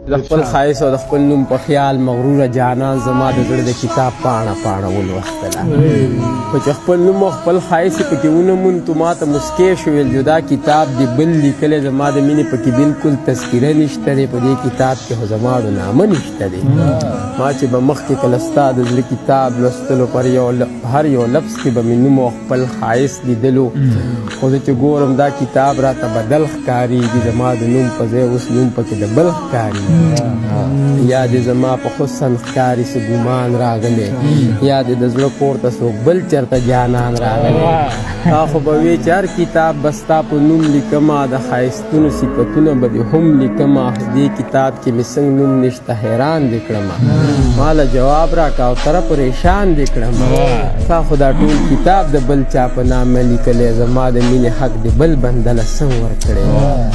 د خپل ښایست او د خپل نوم په خیال مغروره جانان زما د زړه د کتاب پاڼه پاڼه ولوستله خو چې خپل نوم او خپل ښایست یې پکې ونموند ما ته مسکۍ شو ویل جدا کتاب دې بل لیکلی زما د مینې پکې بلکل تذکیره نشته دی په دې کتاب کې خو زما نامه نشته دی ما چې به مخکې کله ستا د زړه کتاب لوستلو پر هر یو لفظ کې به مې نوم او خپل ښایست لیدلو خو زه چې ګورم دا کتاب راته بدل ښکارېږي زما د نوم په ځای اوس نوم پکې د بل ښکاري یا دې زما په حسن ښکاري څه ګمان راغلی یا دې د زړه پورته څوک بل چېرته جانان راغلی تا خو به وې چې هر کتاب به ستا په نوم لیکمه د ښایستونو صفتونه به دې هم لیکمه دې کتاب کې مې څنګه نوم نشته حیران دې کړمه ما له جواب راکړه او تره پریشان دې کړمه تا خو دا ټول کتاب د بل چا په نامه لیکلی زما د مینې حق دې بل بنده له څنګه ورکړی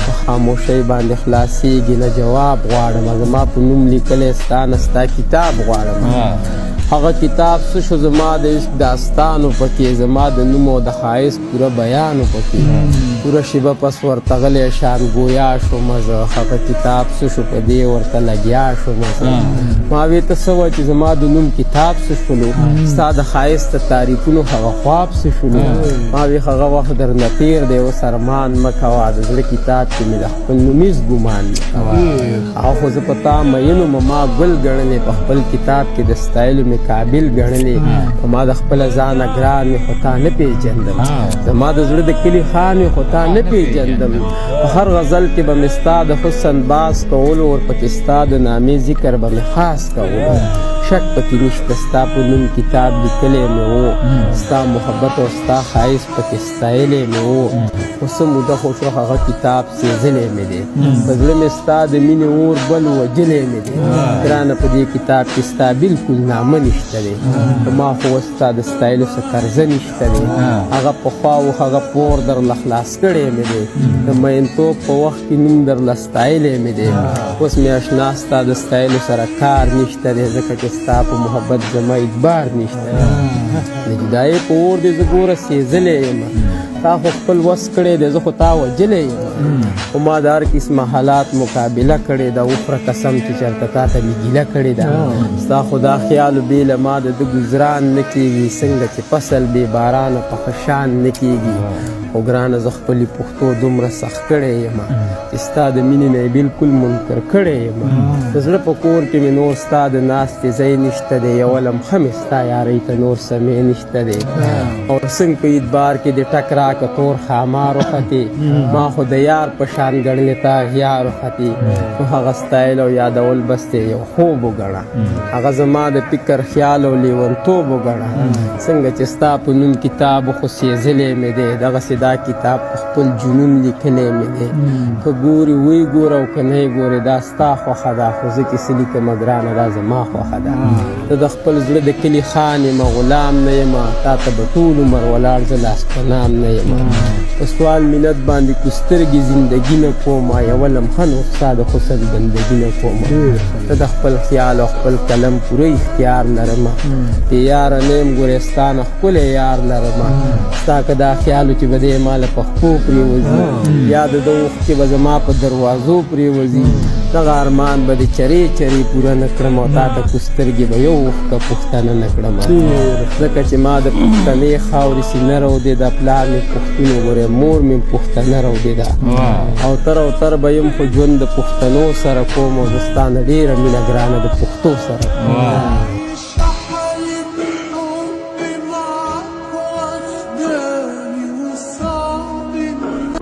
په خاموشۍ باندې خلاصېږي نه جواب غواړم زما په نوم لیکلی ستا نه ستا کتاب غواړم هغه کتاب څه شو زما د عشق داستانو پکې زما د نوم او د ښایست پوره بیانو پکې پوره شیبه پس ورته غلی شان ګویا شومه زه هغه کتاب څه شو په دې ورته لګیا شومه زه ما وې ته څه وه چې زما د نوم کتاب څه شولو ستا د ښایست د تعریفونو هغه خواب څه شولو ما وې هغه وخت درنه تېر دی اوس ارمان مه کوه د زړه کتاب کې مې د خپل نومیز ګمان مه کوه او خو زه په تا مینو ما ګل ګڼلې په خپل کتاب کې د ستایلو مې قابل ګڼلې ما د خپله ځانه ګران مې خو تا نه پېژندم زما د زړه د کلي خان مې خو تا نه پېژندم په هر غزل کې به مې ستا د حسن باز کولو ورپکې ستا د نامې ذکر به مې خاص کولو شک پکې نشته ستا په نوم کتاب لیکلی مې و ستا محبت او ستا ښایست پکې ستایلی مې و خو څه موده خو شو هغه کتاب سېزلی مې دی په زړه مې ستا د مینې اور بل وجلی مې دی ګرانه په دې کتاب کې ستا بلکل نامه نشته دی ما خو اوس ستا د ستایلو څه قرضه نشته دی هغه پخوا و هغه پور درله خلاص کړی مې دی د مینتوب په وخت کې نوم درله ستایلی مې دی اوس مې اشنا ستا د ستایلو سره کار نشته دی ځکه چې ستا په محبت زما اعتبار نشته د جدایۍ په اور دې زه ګوره سېزلی یم تا خو خپل وس کړی دی زه خو تا وجلی یم خو ما د هر قسمه حالات مقابله کړې ده وخوره قسم چې چېرته تا ته مې ګیله کړې ده ستا خو دا خیالو بې له ما د ده ګزران نه کېږي څنګه چې فصل بې بارانه په ښه شان نه کېږي خو ګرانه زه خپلې پښتو دومره سخت کړی یم چې ستا د مینې نه یې بلکل منکر کړی یم د زړه په کور کې مې نور ستا د ناستې ځای نشته دی یوه لمحه مې ستا یارۍ ته نور سمې نشته دی او څنګه په اعتبار کې دې ټک راکه تور خامار وختې ما خو د یار په شان ګڼلې تا غیار وختې خو هغه ستایل او یادول بس دی یو خوب وګڼه هغه زما د فکر خیال او لیونتوب وګڼه څنګه چې ستا په نوم کتاب خو سېزلی مې دی دغسې دا کتاب په خپل جنون لیکلی مې دی که ګورې وی ګوره او که نه یې ګورې دا ستا خوښه ده خو زه چې څه لیکمه ګرانه دا زما خوښه ده ته د خپل زړه د کلي خان یم غلام نه یم تا ته به ټول عمر ولاړ زه لاس په نام نه یم په سوال منت باندې کوسترګې زندګي نه کوم یوه لمحه نور ستا د حسن بندګي نه کوم ته د خپل خیال او خپل قلم پوره اختیار لرمه بې یاره نه یم ګورې ستا نه ښکلی یار لرمه ستا که دا خیال و چې به دی ما له پښپو پرېوځي یا د ده اوښکې به زما په دروازو پرېوځي دغه ارمان به د چرې چرې پوره نه کړم او تا ته کوسترګې به یو اوښکه پوښتنه نه کړم ځکه چې ما د پښتنې خاورې سینه رودې ده پلار مې پښتون وګورې مور مې پښتنه رودې ده او تر او تر به یم خو ژوند د پښتنو سره کوم او زه ستا نه ډېره مینه ګرانه د پښتو سره کوم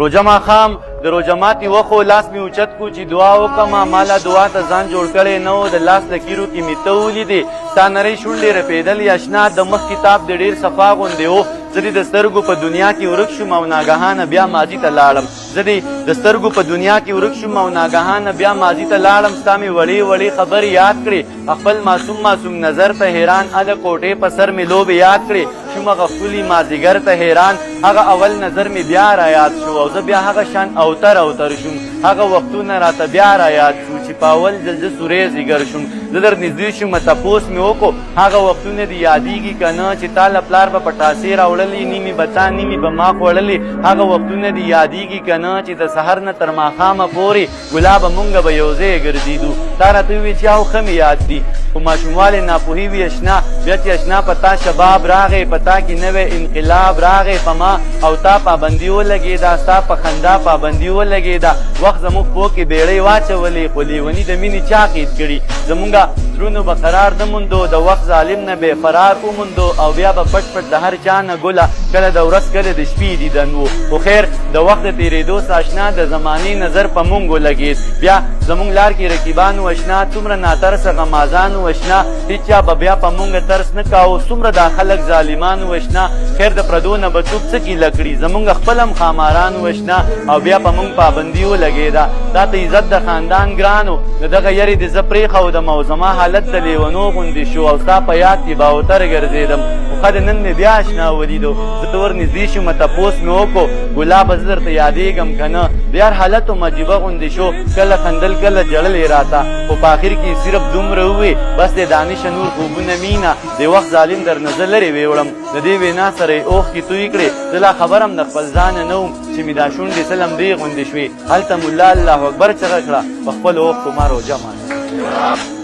روژه ماښام د روژه ماتي وخو لاس مې اوچت کو چې دعا وکړمه مالا دعا ته ځان جوړ کړی نه و د لاس لکیرو کې مې ته ولیدې ستا نرۍ شونډې رپېدلې اشنا د مخ کتاب د ډېر صفا غوندې و زه دې د سترګو په دنیا کې ورک شوم او ناګهانه بیا ماضي ته لاړم زه دې د سترګو په دنیا کې ورک شوم او ناګهانه بیا ماضي ته لاړم ستا مې وړې وړې خبرې یاد کړې خپل معصوم معصوم نظر په حیران اله کوټې په سر مې لوبې یاد کړې شوم هغه ښکلي مازدیګر ته حیران هغه اول نظر مې بیا رایاد شو او زه بیا هغه شان اوتر شوم هغه وختونه راته بیا رایاد شو چې په اول ځل زه سوری ځیګر شوم زه در نږدې شوم تپوس مې وکړو هغه وختونه دې یادېږي که نه چې تا له پلار به پټاسې راوړلې نیمې به تا نیمې به ما خوړلې هغه وختونه دې یادېږي که نه چې د سحر نه تر ماښامه پورې ګلابه مونږ به یو ځای ګرځېدو تا راته وویل چې او ښه مې یاد دي خو ماشوموالې ناپوهي وي اشنا بیا چې اشنا په تا شباب راغی په تا کې نوی انقلاب راغی په ما او تا پابندي ولګېده ستا په خندا پابندي ولګېده وخت زموږ پو کې بیړۍ واچولې خو لیوني د مینې چا قید کړي زمونږ زړونو به قرار نه موندو د وخت ظالم نه بې فرار وموندو او بیا به پټ پټ د هر چا نه ګله کله د ورځ کله د شپې دیدن و خو خیر د وخت د تېرېدو اشنا د زمانې نظر په مونږ ولګېد بیا زمونږ لار کې رقیبان و اشنا څومره ناترسه غمازان و اشنا هېڅ چا به بیا په مونږ ترس نه کاوه څومره دا خلک ظالمان و اشنا خیر د پردو نه به څوک څه کیله کړي زمونږ خپل هم خاماران و اشنا او بیا په مونږ پابندي ولګېده تا ته عزت د خاندان ګران و د دغه یرې دې زه پرېښودم او زما حالت د لیونو غوندې شو او ستا په یاد کې باوتر ګرځېدم خو ښه د نن مې بیا اشنا ولیدو زه ته ور نږدې شوم تپوس مې وکړو ګلابه زه درته یادېږم که نه بیا هر حالت هم عجیبه غوندې شو کله خندل کله ژړل یې راته خو په آخر کې صرف دومره ووې بس د دانشه نور خوبونه مینه د وخت ظالم در نه زه لرې ویوړم د دې وینا سره یې اوښکې توی کړې زه لا خبر هم د خپل ځانه نه وم چې مې دا شونډې سلم دې غوندې شوې هلته ملا الله اکبر چغه کړه په خپلو اوښکو ما روژه ماته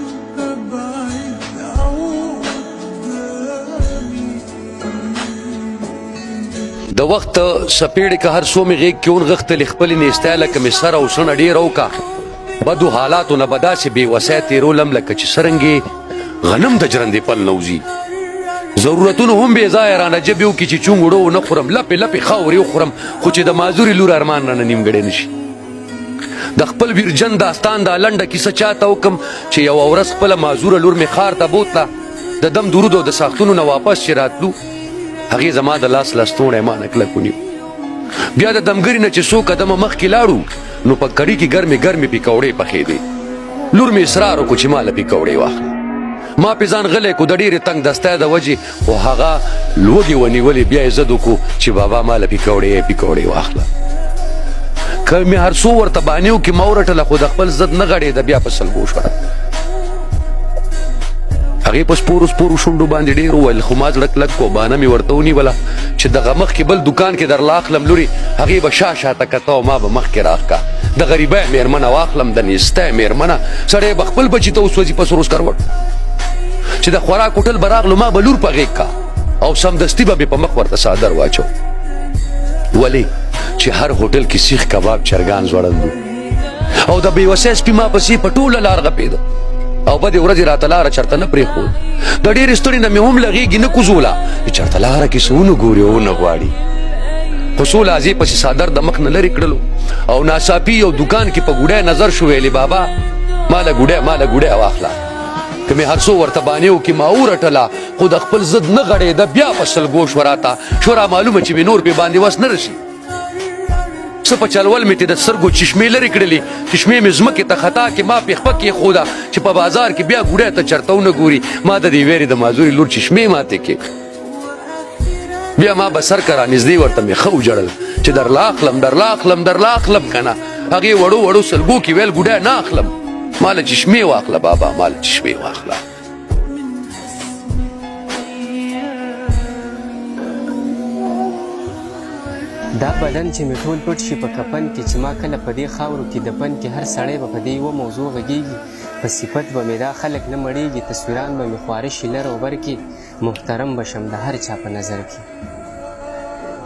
د وخت سپېړې که هر څو مې غېږ کې ونغښتلې خپلې نیستی لکه مې سر او سڼه ډېره وکړه بدو حالاتو نه به داسې بې وسی تېرولم لکه چې څرنګې غنم د جرندې پل نه وځي ضرورتونه هم بې ځایه رانه جبې وکړي چې چونګ وړو ونه خورم لپې لپې خاورې وخورم خو چې د معذورې لور ارمان رانه نیمګړی نه شي د خپل ویرجن داستان دا لنډه کیسه چاته وکم چې یوه ورځ خپله معذوره لور مې ښار ته بوتله د دم درود او د ساختونو نه واپس چې راتلو هغې زما د لاس لستوڼی ما نه کلک ونیو بیا د دمګري نه چې څو قدمه مخکې لاړو نو په کړي کې ګرمې ګرمې پیکوړې پخېدې لور مې اصرار وکړو چې ما له پیکوړې واخلي ما پې ځان غلی کړو د ډېرې تنګ دستی د وجې خو هغه لوږې ونیولې بیا یې ضد وکړو چې بابا ما له پیکوړې واخله که مې هر څو ورته بانې وکړې ما ورټله خو د خپل ضد نه غړېده بیا په سلګو شوه هغې په سپورو سپورو شونډو باندې ډېر وویل خو ما زړه کلک کو بانه مې ورته ونیوله چې دغه مخکې بل دوکان کې درله اخلم لورې هغې به شا شاته کته او ما به مخکې راښکه د غریبۍ مېرمنه واخلم د نیستی مېرمنه سړی به خپل بچي ته وسوځي په سروس کروټ چې د خوراک هوټل به راغلو ما به لور په غېږ کا او سمدستي به مې په مخ ورته څادر واچو ولې چې هر هوټل کې سیخ کباب چرګان ځوړندو او د بې وسی سپي ما پسې په ټوله لار غپېده او بدې ورځې راته لاره چېرته نه پرېښود د ډېرې ستړې نه مې هم له غېږې نه کوزوله چې چېرته لاره کې څه ونه ګوري او ونه غواړي خو څو لحظې پسې څادر د مخ نه لرې کړلو او ناڅاپي یو دوکان کې په ګوډی نظر شو ویلې بابا ما له ګوډی واخله که مې هر څو ورته بانې وکړې ما ورټله خو د خپل ضد نه غړېده بیا په سلګو شوه راته شو را معلومه چې مې نور پې باندې وس نه رسي څه په چلول مې تې د سترګو چشمې لرې کړلې چشمې مې ځمکې ته خطا کې ما پې خپه کېښوده چې په بازار کې بیا ګوډی ته چېرته ونه ګوري ما د دې ویرې د معذورې لور چشمې ماتې کې بیا ما به سر که رانږدې ورته مې ښه وژړل چې درله اخلم که نه هغې وړو سلګو کې ویل ګوډی نه اخلم ما له چشمې واخله بابا ما له چشمې واخله دا بدن چې مې ټول پټ شي په کفن کې چې ما کله په دې خاورو کې دفن کې هر سړی به په دې یوه موضوع غږیږي په صفت به مې دا خلک نه مړیږي تصویران به مې خواره شي لر او بر کې محترم به شم د هر چا په نظر کې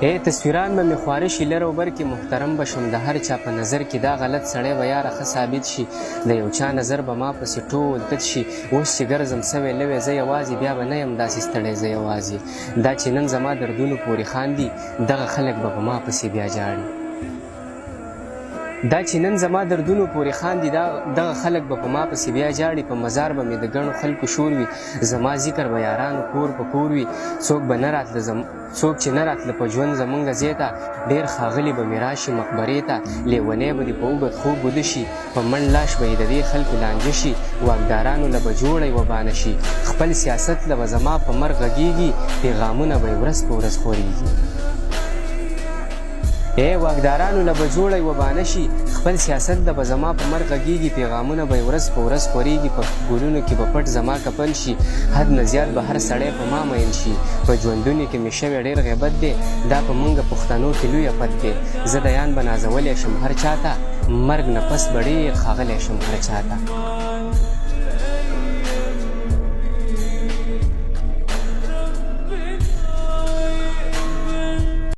تصویران به مې خواره شي لر او بر کې محترم به شم د هر چا په نظر کې دا غلط سړی به یاره ښه ثابت شي د یو چا نظر به ما پسې ټول تت شي اوس چې ګرځم سوی لوی زه یوازې بیا به نه یم داسې ستړی زه یوازې دا چې نن زما دردونو پورې خاندي دغه خلک به په ما پسې بیا جاړي دا چې نن زما دردونو پورې خاندي دغه خلک به په ما پسې بیا جاړي په مزار به مې د ګڼو خلکو شور وي زما ذکر به یارانو کور په کور وي څوک چې نه راتله په ژوند زمونږ ځای ته ډېر ښاغلي به مې راشي مقبرې ته لیونی به دې په اوږد خوب وده شي په منډ لاش به یې د دې خلکو لانجه شي واکدارانو له به جوړی وبانه شي خپل سیاست له به زما په مرګ غږېږي پیغامونه به یې ورځ په ورځ خورېږي واکدارانو له به جوړی وبانه شي خپل سیاست له به زما په مرګ غږېږي پیغامونه به یې ورځ په ورځ خورېږي په ګلونو کې به پټ زما کفن شي حد نه زیات به هر سړی په ما مین شي په ژوندونو کې مې شوی ډېر غیبت دی دا په موږ پښتنو کې لوی افت دی زه دیان به نازولی شم هر چاته مرګ نه پس به ډېر ښاغلی شم هر چاته